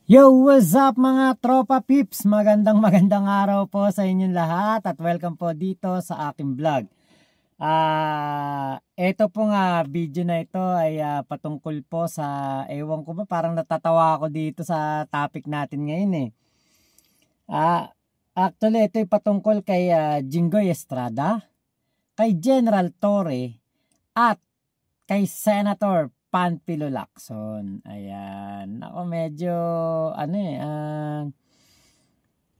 Yo, what's up mga tropa pips? Magandang araw po sa inyong lahat at welcome po dito sa aking vlog. Ito po nga video na ito ay patungkol po sa, ewan ko ba, parang natatawa ako dito sa topic natin ngayon eh. Actually ito ay patungkol kay Jinggoy Estrada, kay General Torre at kay Senator Panfilo Lacson. Ayan. Ako medyo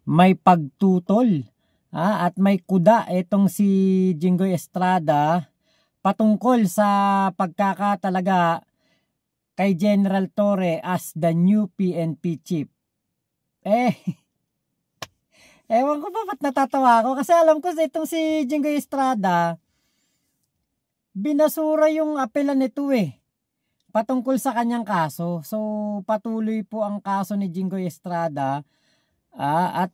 may pagtutol at may kuda itong si Jinggoy Estrada patungkol sa pagkakatalaga kay General Torre as the new PNP chief. Ewan ko pa ba't natatawa ako kasi alam ko itong si Jinggoy Estrada binasura yung apelan nito patungkol sa kanyang kaso. So patuloy po ang kaso ni Jinggoy Estrada at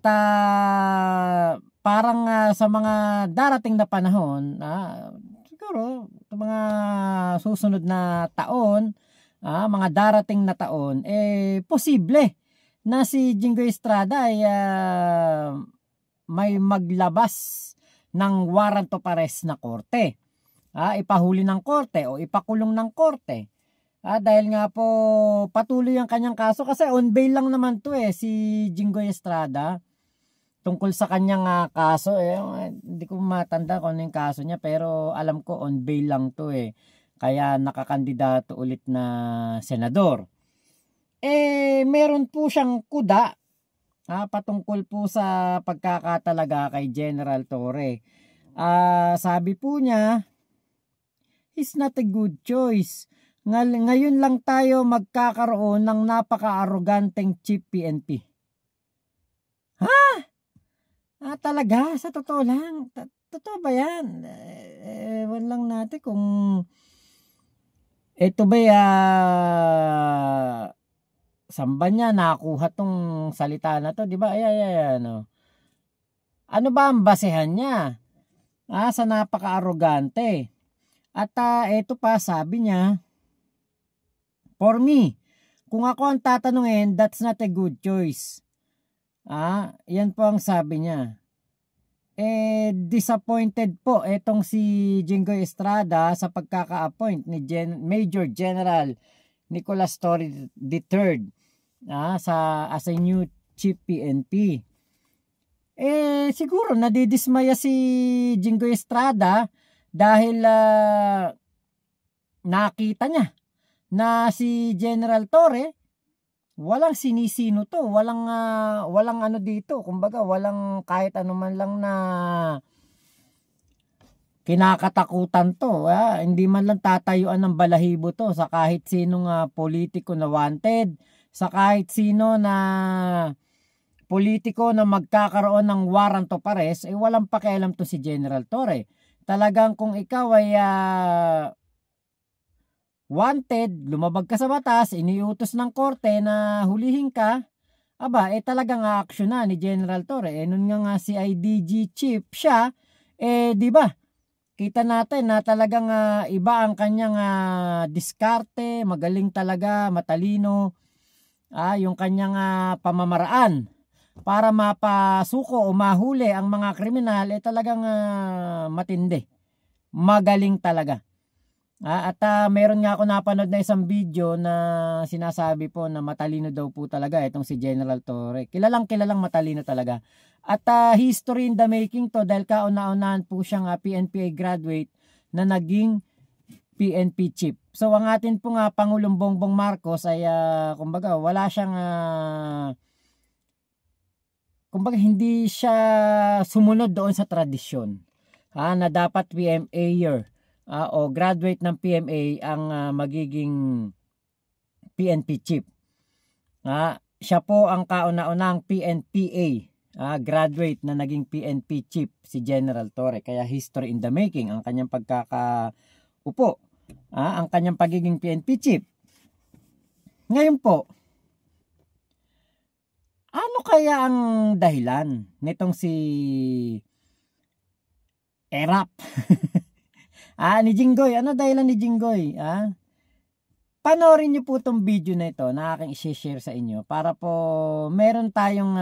parang sa mga darating na panahon, siguro sa mga susunod na taon, mga darating na taon, posible na si Jinggoy Estrada ay may maglabas ng warrant of arrest na korte. Ipahuli ng korte o ipakulong ng korte. Dahil nga po patuloy ang kanyang kaso kasi on bail lang naman to si Jinggoy Estrada tungkol sa kanyang kaso hindi ko matanda kung ano yung kaso niya pero alam ko on bail lang to kaya nakakandidato ulit na senador. Meron po siyang kuda patungkol po sa pagkakatalaga kay General Torre. Sabi po niya, it's not a good choice. Ngayon lang tayo magkakaroon ng napaka-arroganteng chief PNP. Talaga? Sa totoo lang? Totoo ba yan? Ewan lang natin kung ito ba saan ba niya nakuha tong salita na to? Diba? Ano ba ang basehan niya? Sa napaka-arrogante. At ito pa sabi niya, for me, kung ako ang tatanungin, that's not a good choice. Yan po ang sabi niya. Disappointed po itong si Jinggoy Estrada sa pagkaka-appoint ni Major General Nicolas Torre III as a new chief PNP. Siguro nadidismaya si Jinggoy Estrada dahil nakita niya na si General Torre walang sinisino to, walang ano dito, kumbaga walang kahit ano man lang na kinakatakutan to, hindi man lang tatayuan ng balahibo to sa kahit sinong politiko na wanted, sa kahit sino na politiko na magkakaroon ng warrant of arrest, walang pakialam to si General Torre. Talagang kung ikaw ay wanted, lumabag ka sa batas, iniutos ng korte na hulihin ka, talagang action na ni General Torre. Nun nga si IDG chief siya, di ba? Kita natin na talagang iba ang kanyang diskarte, magaling talaga, matalino, yung kanyang pamamaraan para mapasuko o mahuli ang mga kriminal, talagang matindi. Magaling talaga. At meron nga ako napanood na isang video na sinasabi po na matalino daw po talaga itong si General Torre. Kilalang matalino talaga. At history in the making to dahil kauna-unahan po siyang PNPA graduate na naging PNP chief. So ang atin po Pangulong Bongbong Marcos ay kumbaga wala siyang kumbaga hindi siya sumunod doon sa tradisyon na dapat PMA year o graduate ng PMA ang magiging PNP chief. Siya po ang kauna-unang PNPA graduate na naging PNP chief si General Torre. Kaya history in the making ang kanyang pagkakaupo, ang kanyang pagiging PNP chief. Ngayon po, ano kaya ang dahilan nitong si Erap? Ni Jinggoy, ano dahilan ni Jinggoy? panoorin niyo po itong video na ito na aking i-share sa inyo para po meron tayong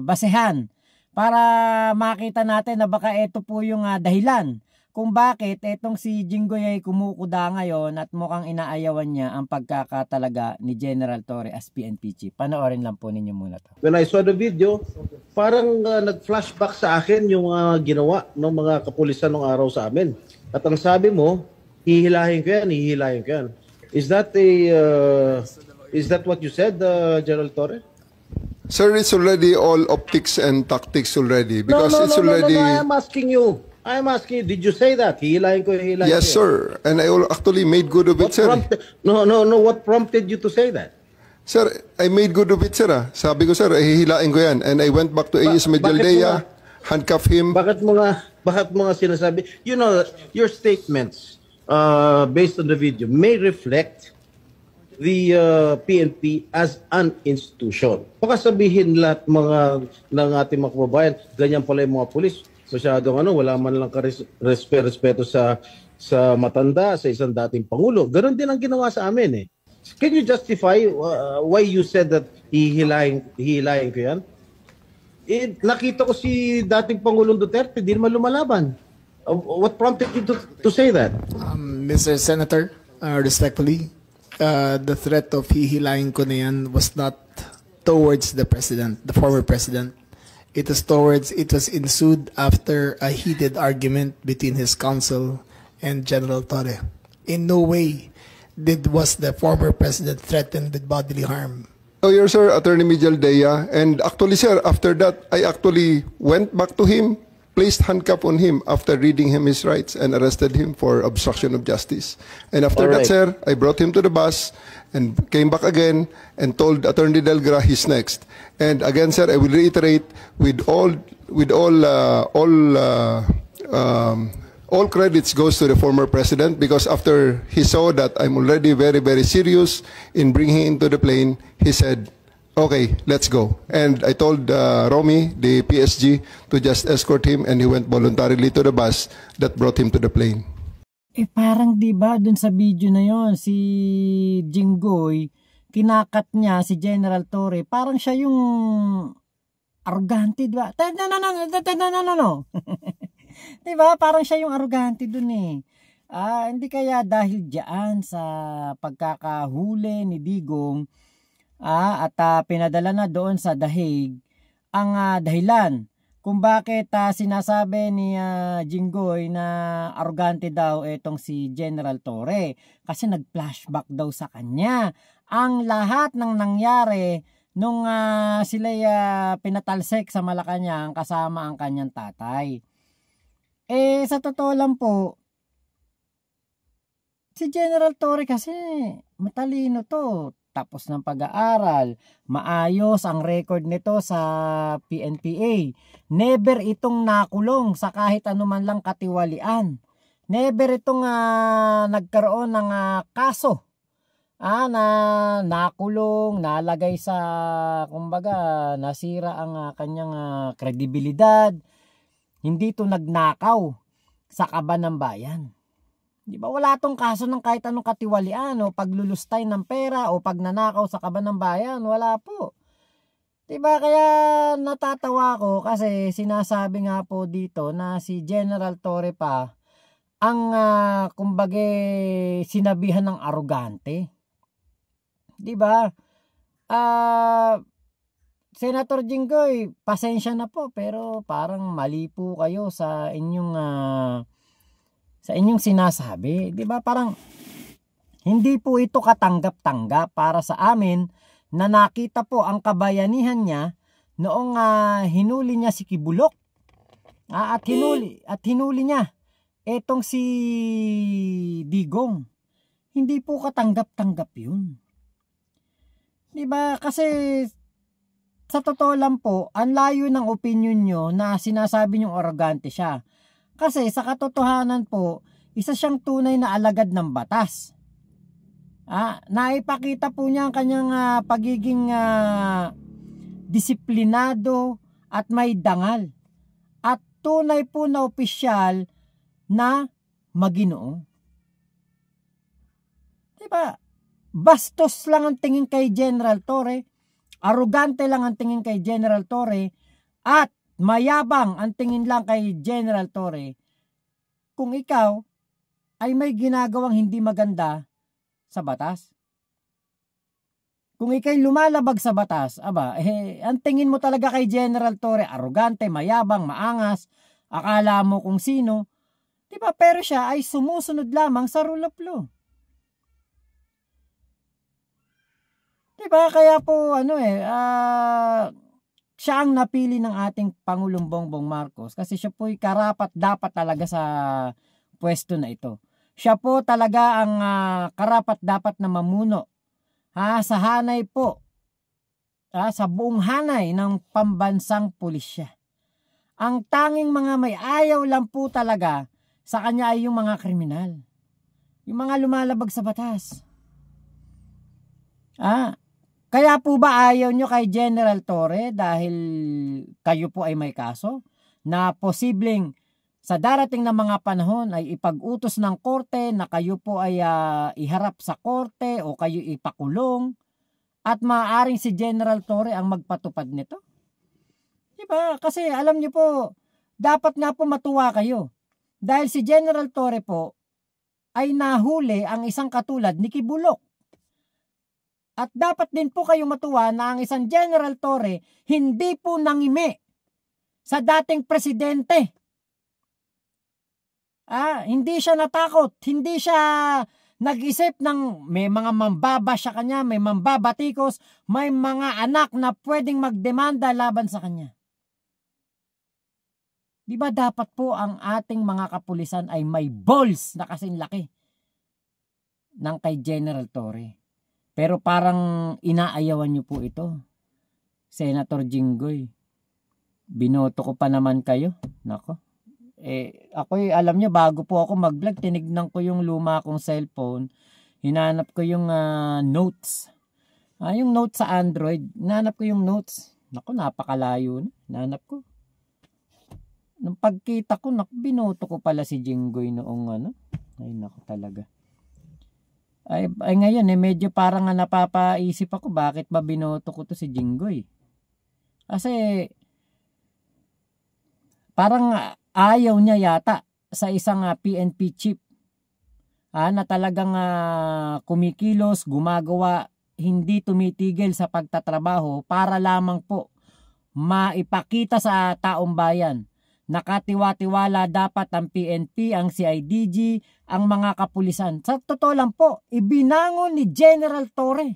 basehan para makita natin na baka ito po yung dahilan kung bakit etong si Jinggoy ay kumukuda ngayon at mukhang inaayawan niya ang pagkakatalaga ni General Torre as PNP chief. Panoorin lang po ninyo muna to. When I saw the video, parang nag-flashback sa akin yung ginawa ng mga kapulisan ng araw sa amin. At ang sabi mo, hihilahin ko yan, hihilahin ko yan. Is that what you said, General Torre? Sir, it's already all optics and tactics already because it's already. No, I'm asking you, did you say that? Hihilahin ko, hihilahin Yes, ko. sir. And I actually made good of it, sir. No. What prompted you to say that? Sir, I made good of it, sir. Sabi ko, sir, hihilain ko yan. And I went back to AS Medialdea, handcuff him. Bakit mo nga sinasabi? You know, your statements based on the video may reflect the PNP as an institution. Baka sabihin lahat ng ating mga kababayan, ganyan pala yung mga pulis. Masyadong wala man lang respeto sa matanda, sa isang dating pangulo. Ganon din ang ginawa sa amin eh. Can you justify why you said that hihilahin ko yan? Nakita ko si dating Pangulong Duterte, di naman lumalaban. What prompted you to say that? Mr. Senator, respectfully, the threat of hihilahin ko na yan was not towards the president, the former president. It was ensued after a heated argument between his counsel and General Torre. In no way was the former president threatened with bodily harm. Lawyer, sir, Attorney Medialdea, and actually, sir, after that, I actually went back to him, placed handcuff on him after reading him his rights and arrested him for obstruction of justice. And after that, sir, I brought him to the bus and came back again and told Attorney Delgra he's next. And again, sir, I will reiterate all credits goes to the former president because after he saw that I'm already very, very serious in bringing him into the plane, he said, okay, let's go. And I told Romy, the PSG, to just escort him and he went voluntarily to the bus that brought him to the plane. Parang diba dun sa video na yon si Jinggoy, kinakat niya si General Torre, parang siya yung arrogante, diba? No. Diba? Parang siya yung arrogante dun eh. Hindi kaya dahil diyan sa pagkakahuli ni Digong at pinadala na doon sa The Hague ang dahilan kung bakit sinasabi ni Jinggoy na arrogante daw itong si General Torre kasi nag-flashback daw sa kanya ang lahat ng nangyari nung sila'y pinatalsik sa Malacanang kasama ang kanyang tatay. Sa totoo lang po, si General Torre kasi matalino to. Tapos ng pag-aaral, maayos ang record nito sa PNPA. Never itong nakulong sa kahit anuman lang katiwalian. Never itong nagkaroon ng kaso na nakulong, nalagay sa, kumbaga, nasira ang kanyang kredibilidad. Hindi ito nagnakaw sa kaban ng bayan. Di ba wala tong kaso ng kahit anong katiwalian o paglulustay ng pera o pagnanakaw sa kaban ng bayan, wala po. Di ba kaya natatawa ko kasi sinasabi nga po dito na si General Torre pa ang kumbaga sinabihan ng arrogante. Di ba? Senator Jinggoy, pasensya na po pero parang mali po kayo sa inyong sinasabi. 'Di ba? Parang hindi po ito katanggap-tanggap para sa amin na nakita po ang kabayanihan niya noong hinuli niya si Kibulok. At hinuli niya etong si Digong. Hindi po katanggap-tanggap 'yun. 'Di ba? Kasi sa totoo lang po, ang layo ng opinion nyo na sinasabi nyong arrogante siya. Kasi sa katotohanan po, isa siyang tunay na alagad ng batas. Naipakita po niya ang kanyang pagiging disiplinado at may dangal. At tunay po na opisyal na maginoo. Diba? bastos lang ang tingin kay General Torre, arugante lang ang tingin kay General Torre, at mayabang ang tingin lang kay General Torre, kung ikaw ay may ginagawang hindi maganda sa batas. Kung ikay lumalabag sa batas, ang tingin mo talaga kay General Torre, arugante, mayabang, maangas, akala mo kung sino, diba? Pero siya ay sumusunod lamang sa rule of law. Diba? Kaya po, siya ang napili ng ating Pangulong Bongbong Marcos kasi siya po'y karapat dapat talaga sa pwesto na ito. Siya po talaga ang karapat dapat na mamuno sa hanay po, sa buong hanay ng pambansang pulisya. Ang tanging mga may ayaw lang po talaga sa kanya ay yung mga kriminal. Yung mga lumalabag sa batas. Kaya po ba ayaw nyo kay General Torre dahil kayo po ay may kaso na posibleng sa darating na mga panahon ay ipag-utos ng korte na kayo po ay iharap sa korte o kayo ipakulong at maaaring si General Torre ang magpatupad nito? Diba? Kasi alam niyo po, dapat nga po matuwa kayo. Dahil si General Torre po ay nahuli ang isang katulad ni Kibulok. At dapat din po kayo matuwa na ang isang General Torre hindi po nangimi sa dating presidente. Hindi siya natakot, hindi siya nag-isip ng may mga mambaba sa kanya, may mambabatikos, may mga anak na pwedeng magdemanda laban sa kanya. Di ba dapat po ang ating mga kapulisan ay may balls na kasing laki ng kay General Torre? Pero parang inaayawan niyo po ito. Senator Jinggoy, binoto ko pa naman kayo. Nako. Ako alam nyo, bago po ako mag-vlog, tinignan ko yung luma kong cellphone. Hinanap ko yung notes. Yung notes sa Android. Hinanap ko yung notes. Naku, napakalayo na. Hinanap ko. Nung pagkita ko, binoto ko pala si Jinggoy noong Ay, naku talaga. Ay ngayon, medyo parang napapaisip ako, bakit ba binoto ko to si Jinggoy? Kasi, parang ayaw niya yata sa isang PNP chief na talagang kumikilos, gumagawa, hindi tumitigil sa pagtatrabaho para lamang po maipakita sa taong bayan. Nakatiwa-tiwala dapat ang PNP, ang CIDG, ang mga kapulisan. Sa totoo lang po, ibinangon ni General Torre,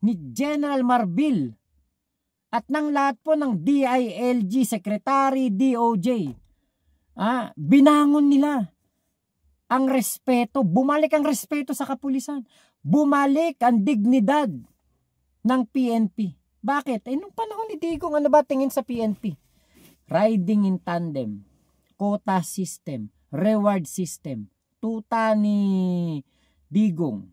ni General Marbil, at ng lahat po ng DILG, Secretary, DOJ, binangon nila ang respeto. Bumalik ang respeto sa kapulisan. Bumalik ang dignidad ng PNP. Bakit? Nung panahon ni Digong, ano ba tingin sa PNP? Riding in tandem, quota system, reward system, tuta ni Digong.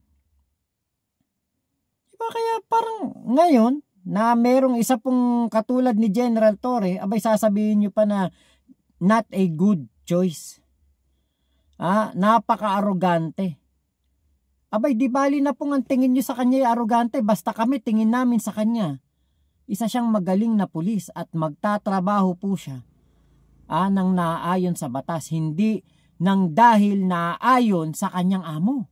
Diba kaya parang ngayon, na merong isa pong katulad ni General Torre, sasabihin nyo pa na not a good choice. Napaka-arogante. Di bali na pong ang tingin nyo sa kanya ay arogante, basta kami tingin namin sa kanya. Isa siyang magaling na pulis at magtatrabaho po siya nang naayon sa batas, hindi nang dahil naayon sa kanyang amo.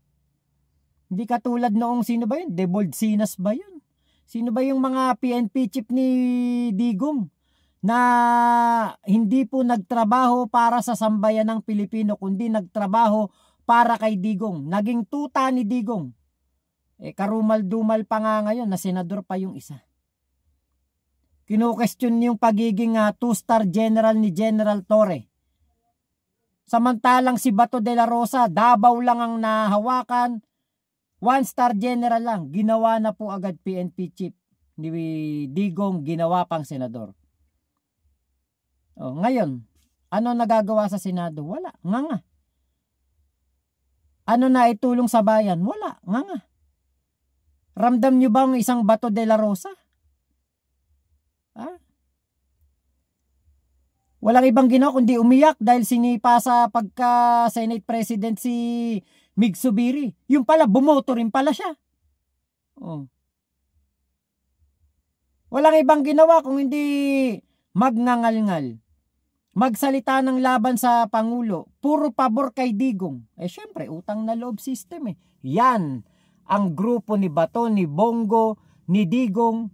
Hindi katulad noong sino ba yun? Debolsinas ba yun? Sino ba yung mga PNP chief ni Digong na hindi po nagtrabaho para sa sambayan ng Pilipino kundi nagtrabaho para kay Digong? Naging tuta ni Digong. Karumal-dumal pa nga ngayon na senador pa yung isa. Kino-question yung pagiging 2-star general ni General Torre. Samantalang si Bato de la Rosa, Davao lang ang nahawakan, 1-star general lang, ginawa na po agad PNP chief ni Digong, ginawa pang senador. Ngayon, ano nagagawa sa Senado? Wala, nga. Ano na itulong sa bayan? Wala, nga. Ramdam nyo bang isang Bato de la Rosa? Walang ibang ginawa kundi umiyak dahil sinipa sa pagka-Senate President si Mig Subiri. Yung pala, bumoto rin pala siya. Oh. Walang ibang ginawa kung hindi magngangal-ngal. Magsalita ng laban sa Pangulo. Puro pabor kay Digong. Syempre, utang na loob system. Yan ang grupo ni Bato, ni Bongo, ni Digong,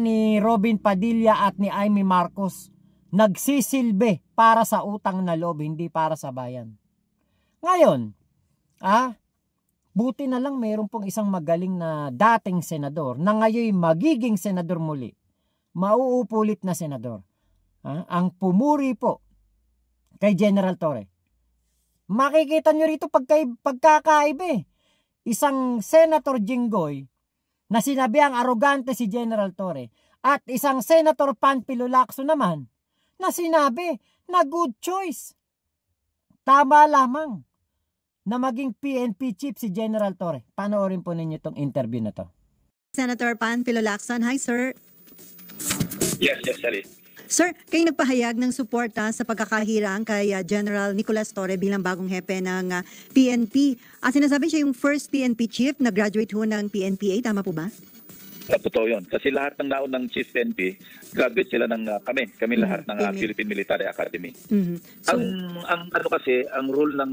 ni Robin Padilla at ni Amy Marcos. Nagsisilbi para sa utang na loob, hindi para sa bayan. Ngayon, buti na lang mayroon pong isang magaling na dating senador na ngayon magiging senador muli. Mauupulit na senador. Ang pumuri po kay General Torre. Makikita nyo rito pagkakaiba. Isang Senator Jinggoy na sinabi ang arogante si General Torre at isang Senator Panfilo Lacson naman na sinabi na good choice. Tama lamang na maging PNP chief si General Torre. Panoorin po ninyo itong interview na to. Senator Panfilo Lacson. Hi, sir. Yes, Sally. Sir, kayo nagpahayag ng suporta sa pagkakahirang kay General Nicolas Torre bilang bagong hepe ng PNP. Sinasabi siya yung first PNP chief na graduate ho ng PNPA. Tama po ba? Totoo yun. Kasi lahat ng naon ng chief PNP, graduate sila ng kami lahat ng Philippine Military Academy. So, ang rule ng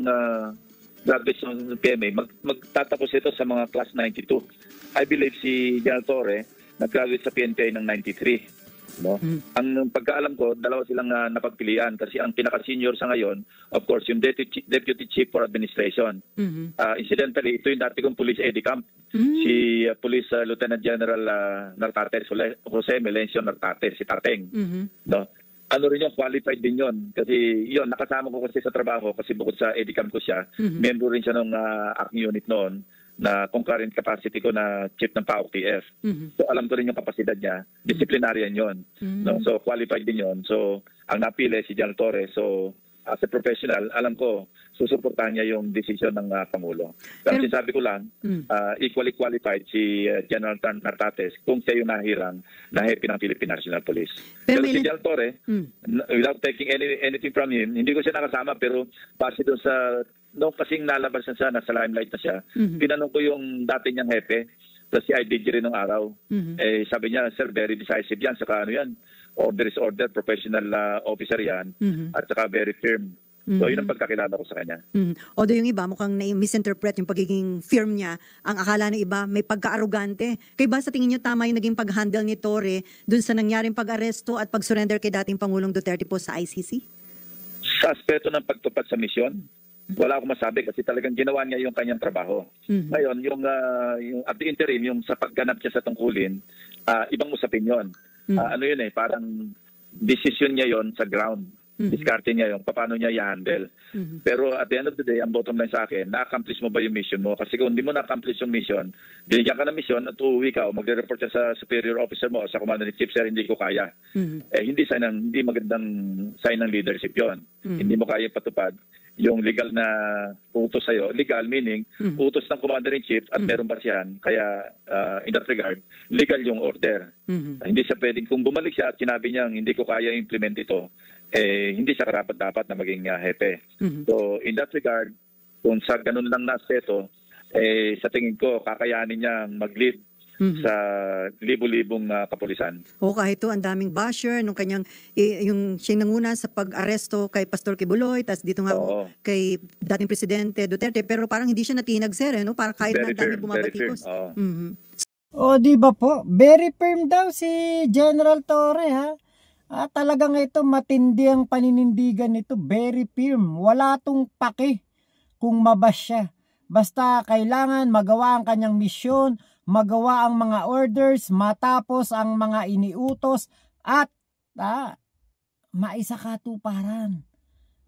graduates ng PMA, magtatapos ito sa mga class 92. I believe si General Torre nag-graduate sa PNPA ng 93. No? Ang pagkaalam ko, dalawa silang napagpilian kasi ang pinaka-senior sa ngayon, of course, yung Deputy Chief for Administration. Incidentally, ito yung dati kong police Edicamp, si Police Lieutenant General Nartates, Jose Melencio Nartates, si Tateng. No? Ano rin yung qualified din yun. Kasi yun, nakasama ko kasi sa trabaho kasi bukod sa Edicamp ko siya, member rin siya ng acting unit noon na concurrent capacity ko na chief ng PAOK-TF. So alam ko rin yung kapasidad niya. Disciplinarian yun. No? So qualified din yun. So ang napili si General Torre. So as a professional, alam ko, susuportahan niya yung decision ng Pangulo. Pero sinasabi ko lang, equally qualified si General Nartates kung siya yung nahirang na hepe ng Philippine National Police. Pero si General Torre, without taking anything from him, hindi ko siya nakasama pero base doon sa nung kasing nalabas na siya, nasa limelight na siya, pinanong ko yung dati niyang hepe, tapos si IDG rin ng araw. Sabi niya, sir, very decisive yan, saka ano yan, order is order, professional officer yan, at saka very firm. So yun ang pagkakilala ko sa kanya. Although yung iba mukhang na-misinterpret yung pagiging firm niya, ang akala ng iba may pagka-arugante. Kaya ba sa tingin niyo tama yung naging pag-handle ni Torre dun sa nangyaring pag-aresto at pag-surrender kay dating Pangulong Duterte po sa ICC? Sa aspeto ng pagtupad sa misyon, wala akong masabi kasi talagang ginawa niya yung kanyang trabaho. Ngayon, yung at the interim, yung sa pagganap niya sa tungkulin, ibang usapin yun. Ano yun parang decision niya yon sa ground. Diskarte niya yung paano niya i-handle. Pero at the end of the day, ang bottom line sa akin, na-accomplish mo ba yung mission mo? Kasi kung hindi mo na-accomplish yung mission, binigyan ka ng mission at uuwi ka o magre-report ka sa superior officer mo o sa commander ni chief, sir, hindi ko kaya. Hindi magandang sign ng leadership yon. Hindi mo kaya patupad yung legal na utos sa'yo. Legal meaning, utos ng commander-in-chief at meron basihan. Kaya in that regard, legal yung order. Hindi siya pwedeng, kung bumalik siya at sinabi niya hindi ko kaya implement ito, hindi siya karapat-dapat na maging hepe. So in that regard, kung sa ganun lang na aspeto, sa tingin ko, kakayanin niya mag-lead sa libo-libong kapulisan. O kahit ito, ang daming basher nung kanyang, yung siya nanguna sa pag-aresto kay Pastor Kibuloy, tas dito nga kay dating Presidente Duterte, pero parang hindi siya natinag, sir, no? Parang kahit na dami bumabatikos. Di ba po? Very firm daw si General Torre, ha? Talagang ito matindi ang paninindigan nito. Very firm. Wala tong pake kung mabas siya. Basta kailangan magawa ang kanyang misyon, magawa ang mga orders, matapos ang mga iniutos, at maisakatuparan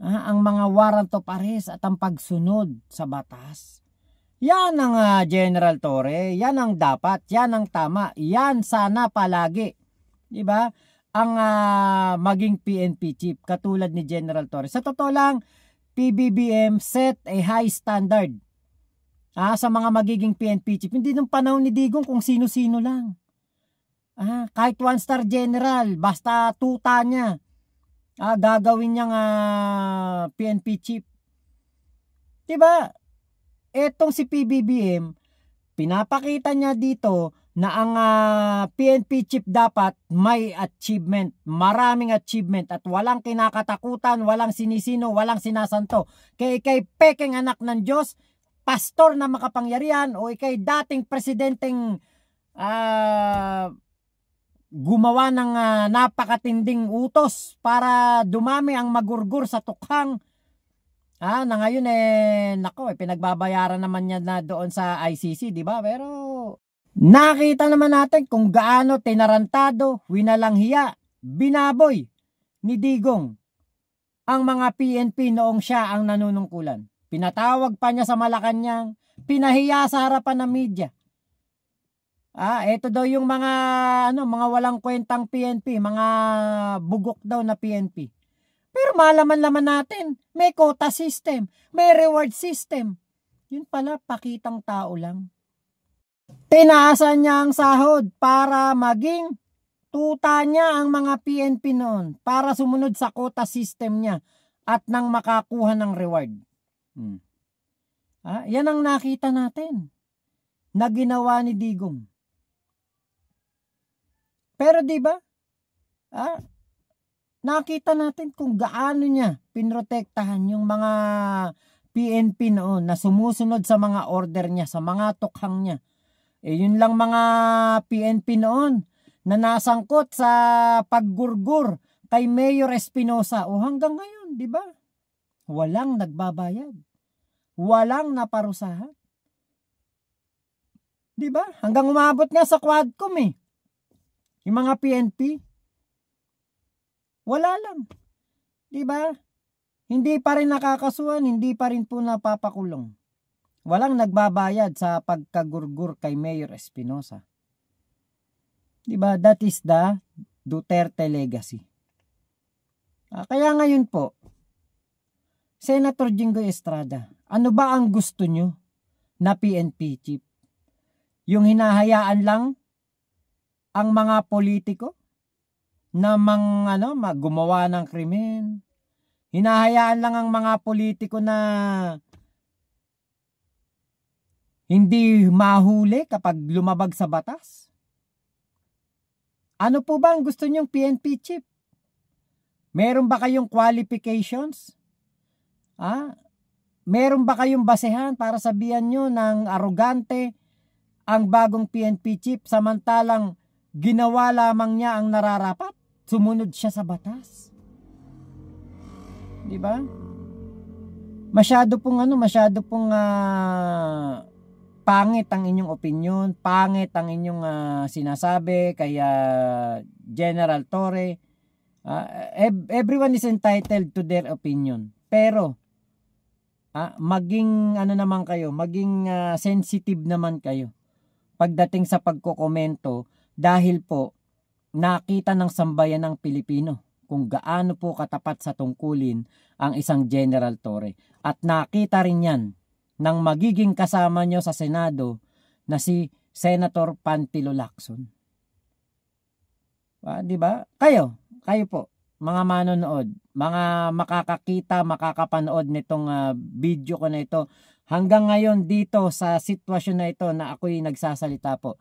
ang mga warrant of arrest at ang pagsunod sa batas. Yan ang General Torre, yan ang dapat, yan ang tama, yan sana palagi. Diba? Ang maging PNP chief katulad ni General Torre. Sa totoo lang, PBBM set a high standard sa mga magiging PNP chief. Hindi nung panahon ni Digong kung sino-sino lang. Kahit one-star general, basta tuta niya, gagawin niyang PNP chief. Diba? etong si PBBM, pinapakita niya dito na ang PNP chief dapat may achievement, maraming achievement at walang kinakatakutan, walang sinisino, walang sinasanto. Kay pekeng anak ng Diyos, pastor na makapangyarihan o ikay dating presidenteng gumawa ng napakatinding utos para dumami ang magurgur sa tukhang na ngayon pinagbabayaran naman niya na doon sa ICC, di ba? Pero nakita naman natin kung gaano tinarantado, winalanghiya, binaboy ni Digong ang mga PNP noong siya ang nanunungkulan. Pinatawag pa niya sa Malacanang, pinahiya sa harapan ng media. Ito daw yung mga mga walang kwentang PNP, mga bugok daw na PNP. Pero malaman-laman natin, may quota system, may reward system. Yun pala, pakitang tao lang. Tinaasan niya ang sahod para maging tuta niya ang mga PNP noon para sumunod sa quota system niya at nang makakuha ng reward. Yan ang nakita natin na ginawa ni Digong. Pero di ba? Nakita natin kung gaano niya pinrotektahan yung mga PNP noon na sumusunod sa mga order niya, sa mga tukhang niya. Yun lang mga PNP noon na nasangkot sa paggurgur kay Mayor Espinosa. Hanggang ngayon, di ba? Walang nagbabayad. Walang naparusahan. Di ba? Hanggang umabot nga sa Quadcom yung mga PNP. Wala lang. Di ba? Hindi pa rin nakakasuhan, hindi pa rin po napapakulong. Walang nagbabayad sa pagkagurgur kay Mayor Espinosa. Di ba? That is the Duterte legacy. Kaya ngayon po, Senator Jinggoy Estrada, ano ba ang gusto nyo na PNP chief? Yung hinahayaan lang ang mga politiko na gumawa ng krimen. Hinahayaan lang ang mga politiko na hindi mahuli kapag lumabag sa batas. Ano po ba ang gusto nyong PNP chief? Meron ba kayong qualifications? Meron ba kayong basehan para sabihan nyo ng arogante ang bagong PNP chief samantalang ginawa lamang niya ang nararapat? Sumunod siya sa batas. Di ba? Masyado pong pangit ang inyong opinion, pangit ang inyong sinasabi kaya General Torre. Everyone is entitled to their opinion. Pero maging naman kayo, maging sensitive naman kayo pagdating sa pagkokomento dahil po nakita ng sambayan ng Pilipino kung gaano po katapat sa tungkulin ang isang General Torre. At nakita rin yan ng magiging kasama nyo sa Senado na si Senator Pantilo Lacson. Di ba? Kayo po, mga manonood, mga makakakita, makakapanood nitong video ko na ito, hanggang ngayon dito sa sitwasyon na ito na ako'y nagsasalita po,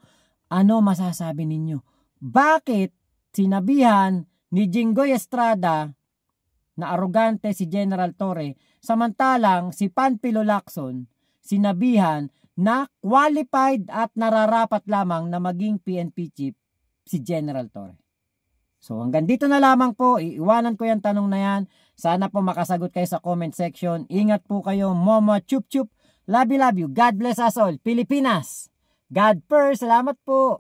ano masasabi ninyo? Bakit sinabihan ni Jinggoy Estrada na arogante si General Torre, samantalang si Pantilo Lacson sinabihan na qualified at nararapat lamang na maging PNP chief si General Torre? So hanggang dito na lamang po, iiwanan ko yung tanong na yan. Sana po makasagot kayo sa comment section. Ingat po kayo, Momo Chup Chup. Love you, love you. God bless us all. Pilipinas, God first. Salamat po.